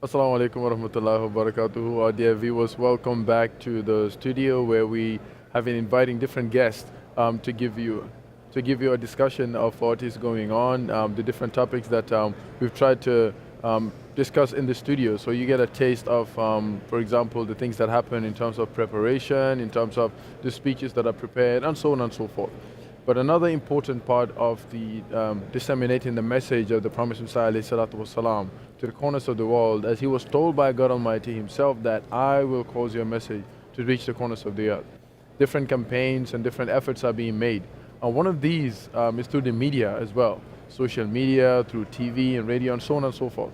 Assalamu alaikum wa rahmatullahi wa barakatuhu. Our dear viewers, welcome back to the studio where we have been inviting different guests to give you a discussion of what is going on, the different topics that we've tried to discuss in the studio. So you get a taste of, for example, the things that happen in terms of preparation, in terms of the speeches that are prepared, and so on and so forth. But another important part of the disseminating the message of the Promised Messiah والسلام, to the corners of the world, as he was told by God Almighty himself that I will cause your message to reach the corners of the earth. Different campaigns and different efforts are being made. And one of these is through the media as well, social media, through TV and radio and so on and so forth.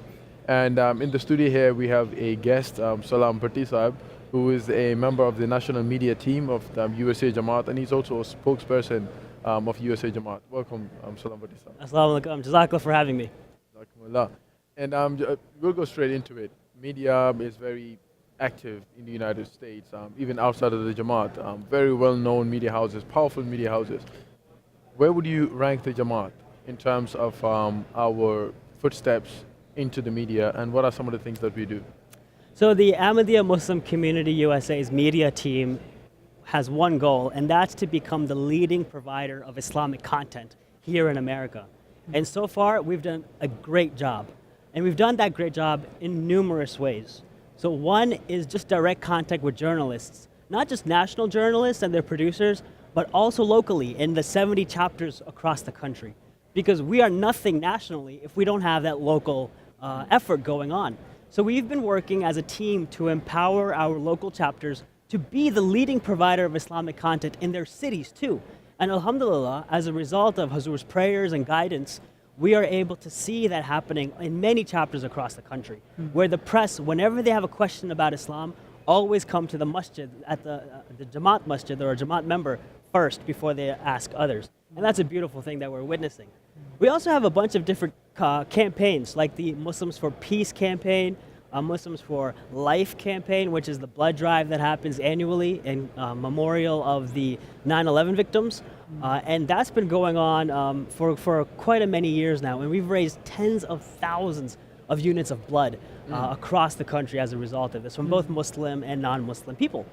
And in the studio here we have a guest, Salam Bhatti Sahib, who is a member of the national media team of the USA Jamaat, and he's also a spokesperson of USA Jamaat. Welcome, Salam Bhatti Sahib. Assalamu alaikum. Jazakallah for having me. Jazakumullah. And we'll go straight into it. Media is very active in the United States, even outside of the Jamaat. Very well-known media houses, powerful media houses. Where would you rank the Jamaat in terms of our footsteps into the media, and what are some of the things that we do? So the Ahmadiyya Muslim Community USA's media team has one goal, and that's to become the leading provider of Islamic content here in America. And so far, we've done a great job. And we've done that great job in numerous ways. So one is just direct contact with journalists, not just national journalists and their producers, but also locally in the 70 chapters across the country. Because we are nothing nationally if we don't have that local effort going on. So we've been working as a team to empower our local chapters to be the leading provider of Islamic content in their cities too. And alhamdulillah, as a result of Hazur's prayers and guidance, we are able to see that happening in many chapters across the country, where the press, whenever they have a question about Islam, always come to the masjid, at the Jamaat masjid or a Jamaat member first before they ask others. And that's a beautiful thing that we're witnessing. We also have a bunch of different campaigns, like the Muslims for Peace campaign, Muslims for Life campaign, which is the blood drive that happens annually in memorial of the 9/11 victims. And that's been going on for quite a many years now. And we've raised tens of thousands of units of blood across the country as a result of this, from both Muslim and non-Muslim people.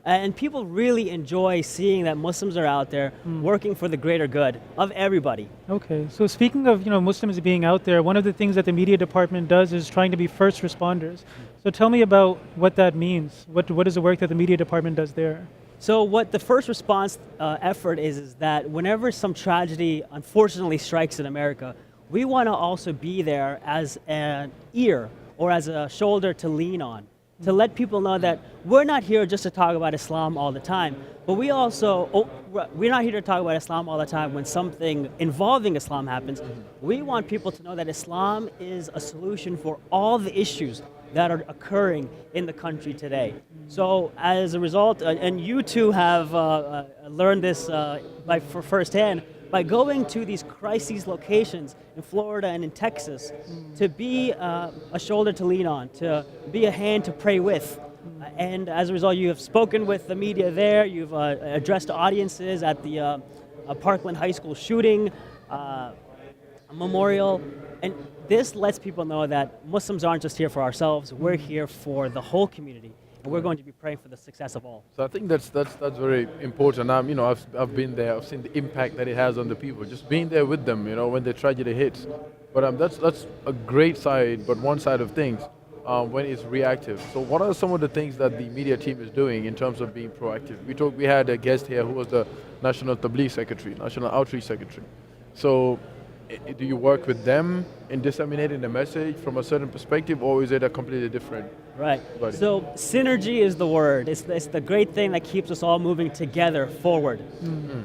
And people really enjoy seeing that Muslims are out there working for the greater good of everybody. Okay, so speaking of Muslims being out there, one of the things that the media department does is trying to be first responders. So tell me about what that means. What is the work that the media department does there? So what the first response effort is that whenever some tragedy unfortunately strikes in America, we want to also be there as an ear or as a shoulder to lean on, to let people know that we're not here just to talk about Islam all the time, but we're not here to talk about Islam all the time when something involving Islam happens. We want people to know that Islam is a solution for all the issues that are occurring in the country today. So as a result, and you too have learned this for firsthand, by going to these crises locations in Florida and in Texas, to be a shoulder to lean on, to be a hand to pray with. And as a result, you have spoken with the media there, you've addressed audiences at the Parkland High School shooting memorial. And this lets people know that Muslims aren't just here for ourselves, we're here for the whole community. And we're going to be praying for the success of all. So I think that's very important. I've been there. I've seen the impact that it has on the people. Just being there with them, when the tragedy hits. But that's a great side, but one side of things when it's reactive. So what are some of the things that the media team is doing in terms of being proactive? We had a guest here who was the National Tabligh Secretary, National Outreach Secretary. So do you work with them in disseminating the message from a certain perspective, or is it a completely different? Right. Body? So synergy is the word. It's the great thing that keeps us all moving together forward,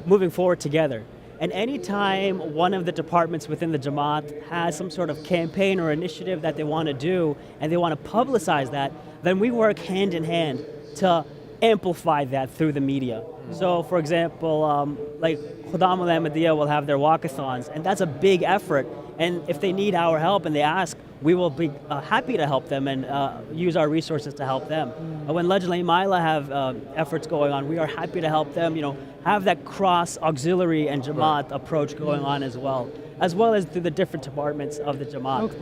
moving forward together. And anytime one of the departments within the Jamaat has some sort of campaign or initiative that they want to do, and they want to publicize that, then we work hand in hand to amplify that through the media. So for example, like Khuddam al-Ahmadiyya will have their walkathons, and that's a big effort. And if they need our help and they ask, we will be happy to help them and use our resources to help them. When Lajna Imaila have efforts going on, we are happy to help them, have that cross auxiliary and Jamaat approach going on as well as through the different departments of the Jamaat. Okay.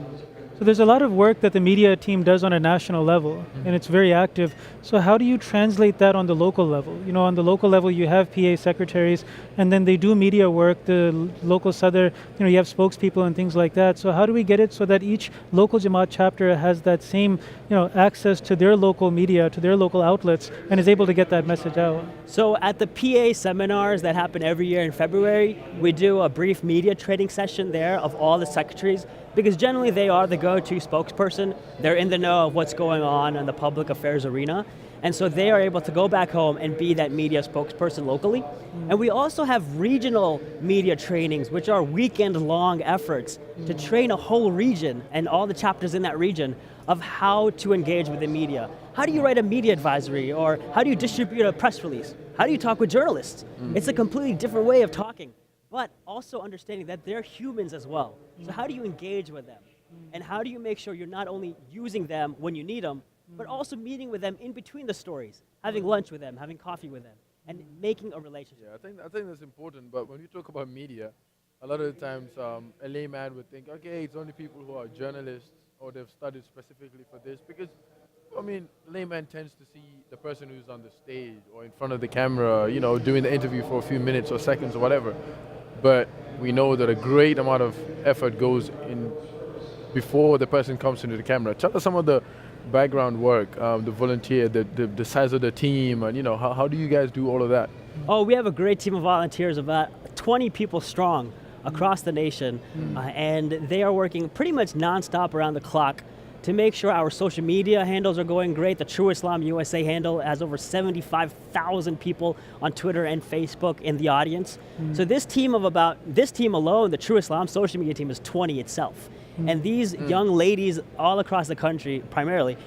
So there's a lot of work that the media team does on a national level, and it's very active. So how do you translate that on the local level? You know, on the local level, you have PA secretaries, and then they do media work. The local Sadr, you know, you have spokespeople and things like that. So how do we get it so that each local Jamaat chapter has that same, you know, access to their local media, to their local outlets, and is able to get that message out? So at the PA seminars that happen every year in February, we do a brief media training session there of all the secretaries, because generally they are the go-to spokesperson. They're in the know of what's going on in the public affairs arena. And so they are able to go back home and be that media spokesperson locally. And we also have regional media trainings, which are weekend-long efforts to train a whole region and all the chapters in that region of how to engage with the media. How do you write a media advisory, or how do you distribute a press release? How do you talk with journalists? It's a completely different way of talking, but also understanding that they're humans as well. So how do you engage with them? And how do you make sure you're not only using them when you need them, but also meeting with them in between the stories, having lunch with them, having coffee with them, and making a relationship. Yeah, I think that's important. But when we talk about media, a lot of the times a layman would think, okay, it's only people who are journalists or they've studied specifically for this. Because, I mean, layman tends to see the person who's on the stage or in front of the camera, you know, doing the interview for a few minutes or seconds or whatever. But we know that a great amount of effort goes in before the person comes into the camera. Tell us some of the background work, the volunteer, the size of the team, and you know, how do you guys do all of that? Oh, we have a great team of volunteers, about 20 people strong across the nation, and they are working pretty much nonstop around the clock to make sure our social media handles are going great. The True Islam USA handle has over 75,000 people on Twitter and Facebook in the audience. So this team alone, the True Islam social media team, is 20 itself. And these young ladies all across the country, primarily,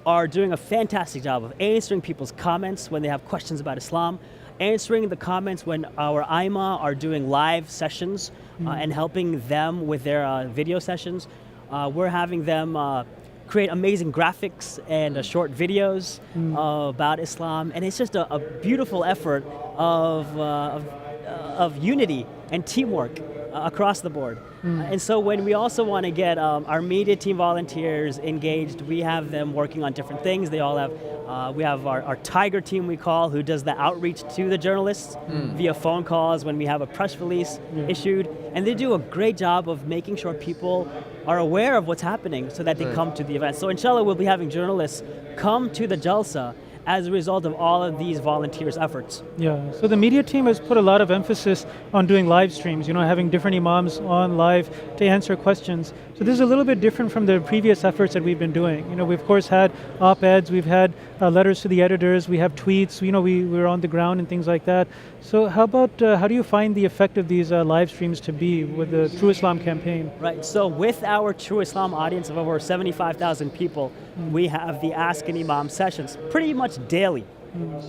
are doing a fantastic job of answering people's comments when they have questions about Islam, answering the comments when our IMA are doing live sessions and helping them with their video sessions. We're having them create amazing graphics and short videos about Islam, and it's just a beautiful effort of unity and teamwork across the board. And so when we also want to get our media team volunteers engaged, we have them working on different things. They all have, we have our Tiger team, we call, who does the outreach to the journalists via phone calls when we have a press release issued. And they do a great job of making sure people are aware of what's happening so that they come to the event. So inshallah, we'll be having journalists come to the Jalsa as a result of all of these volunteers' efforts. Yeah, so the media team has put a lot of emphasis on doing live streams, you know, having different imams on live to answer questions. So this is a little bit different from the previous efforts that we've been doing. You know, we've of course had op-eds, we've had letters to the editors, we have tweets, you know, we're on the ground and things like that. So how about, how do you find the effect of these live streams to be with the True Islam campaign? Right, so with our True Islam audience of over 75,000 people, we have the Ask an Imam sessions pretty much daily.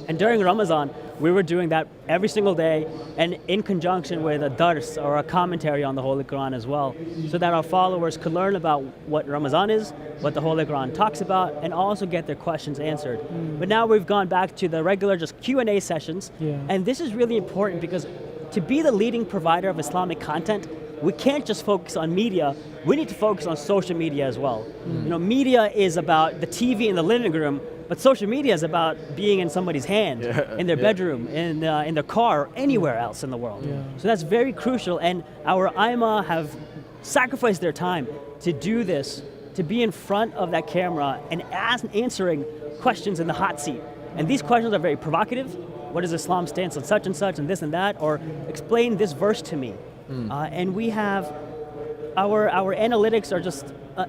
And during Ramadan, we were doing that every single day, and in conjunction with a dars or a commentary on the Holy Quran as well, so that our followers could learn about what Ramadan is, what the Holy Quran talks about, and also get their questions answered. But now we've gone back to the regular just Q&A sessions, and this is really important because to be the leading provider of Islamic content, we can't just focus on media, we need to focus on social media as well. You know, media is about the TV in the living room, but social media is about being in somebody's hand, in their bedroom, in their car, or anywhere else in the world. So that's very crucial, and our IMA have sacrificed their time to do this, to be in front of that camera and answering questions in the hot seat. And these questions are very provocative. What is Islam's stance on such and such and this and that, or explain this verse to me. And we have, our analytics are just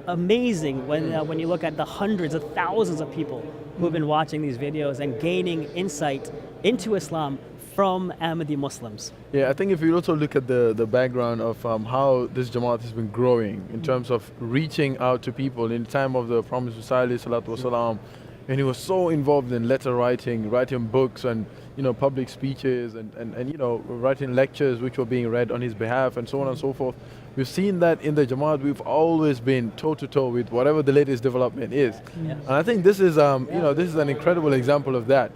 amazing when you look at the hundreds of thousands of people who have been watching these videos and gaining insight into Islam from Ahmadi Muslims. Yeah, I think if you also look at the background of how this Jamaat has been growing in terms of reaching out to people in the time of the Prophet ﷺ, and he was so involved in letter writing books and, you know, public speeches and you know, writing lectures which were being read on his behalf and so on and so forth. We've seen that in the Jamaat. We've always been toe-to-toe with whatever the latest development is. And I think this is, you know, this is an incredible example of that.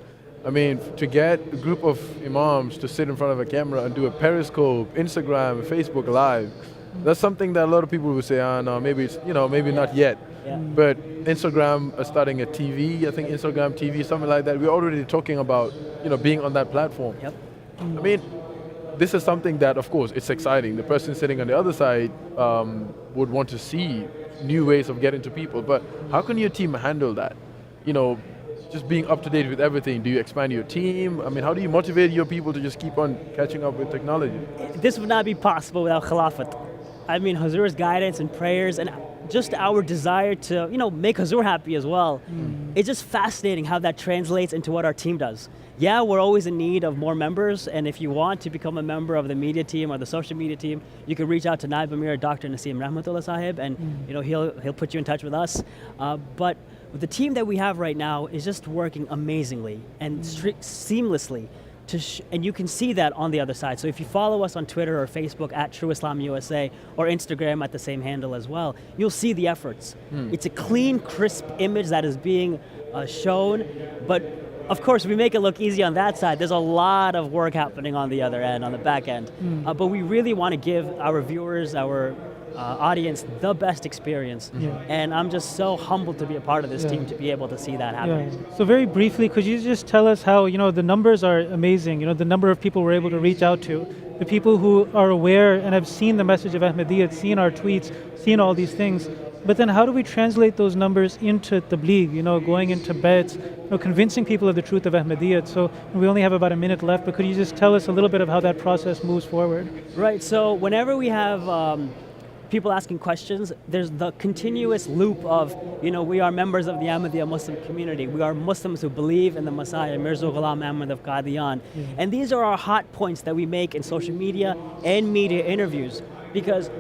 I mean, to get a group of imams to sit in front of a camera and do a Periscope, Instagram, Facebook Live, That's something that a lot of people will say, "Ah, no, maybe it's, maybe not yet." Yeah. But Instagram is starting a TV, I think Instagram TV, something like that. We're already talking about, being on that platform. Yep. I mean, this is something that, of course, it's exciting. The person sitting on the other side would want to see new ways of getting to people. But how can your team handle that? Just being up to date with everything. Do you expand your team? I mean, how do you motivate your people to just keep on catching up with technology? This would not be possible without Khilafat. I mean, Hazur's guidance and prayers and just our desire to, make Hazur happy as well. It's just fascinating how that translates into what our team does. Yeah, we're always in need of more members, and if you want to become a member of the media team or the social media team, you can reach out to Naib Amir, Dr. Naseem Rahmatullah Sahib, and he'll put you in touch with us. But the team that we have right now is just working amazingly and seamlessly. And you can see that on the other side. So if you follow us on Twitter or Facebook at True Islam USA or Instagram at the same handle as well, you'll see the efforts. It's a clean, crisp image that is being shown, but of course we make it look easy on that side. There's a lot of work happening on the other end, on the back end. But we really want to give our viewers, our audience, the best experience. And I'm just so humbled to be a part of this team to be able to see that happen. Yeah. So very briefly, could you just tell us how, the numbers are amazing, the number of people we're able to reach out to, the people who are aware and have seen the message of Ahmadiyyat, seen our tweets, seen all these things, but then how do we translate those numbers into tabligh, going into beds, convincing people of the truth of Ahmadiyyat? So we only have about a minute left, but could you just tell us a little bit of how that process moves forward? Right, so whenever we have people asking questions, there's the continuous loop of, we are members of the Ahmadiyya Muslim community. We are Muslims who believe in the Messiah, Mirza Ghulam Ahmad of Qadian. And these are our hot points that we make in social media and media interviews. Because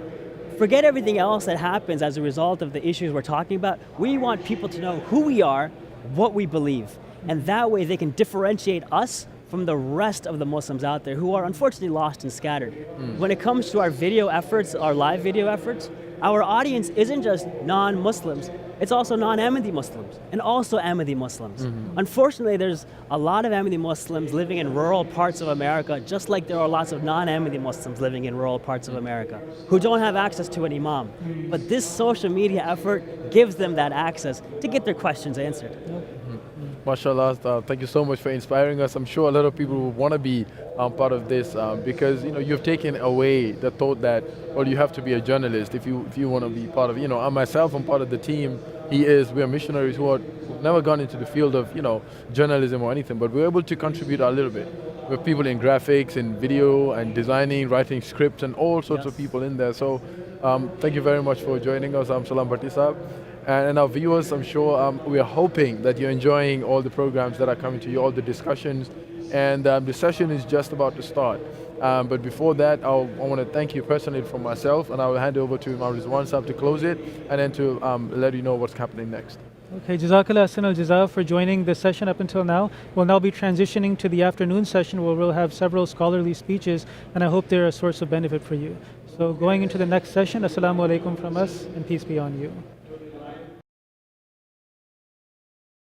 forget everything else that happens as a result of the issues we're talking about. We want people to know who we are, what we believe. And that way they can differentiate us from the rest of the Muslims out there who are unfortunately lost and scattered. When it comes to our video efforts, our live video efforts, our audience isn't just non-Muslims, it's also non-Ahmadi Muslims and also Ahmadi Muslims. Unfortunately, there's a lot of Ahmadi Muslims living in rural parts of America, just like there are lots of non-Ahmadi Muslims living in rural parts of America who don't have access to an imam. But this social media effort gives them that access to get their questions answered. MashaAllah, thank you so much for inspiring us. I'm sure a lot of people will want to be part of this because you've taken away the thought that, well, you have to be a journalist if you want to be part of. I myself am part of the team. We're missionaries who have never gone into the field of journalism or anything, but we're able to contribute a little bit. We have people in graphics and video and designing, writing scripts, and all sorts of people in there. So thank you very much for joining us. I'm Salam Bhatti Saab. And our viewers, I'm sure we are hoping that you're enjoying all the programs that are coming to you, all the discussions. And the session is just about to start. But before that, I want to thank you personally from myself, and I will hand over to Imam Rizwan Saab to close it, and then to let you know what's happening next. Okay, Jazakallah Ahsan al-Jaza for joining the session up until now. We'll now be transitioning to the afternoon session where we'll have several scholarly speeches, and I hope they're a source of benefit for you. So going into the next session, Assalamu alaikum from us, and peace be on you.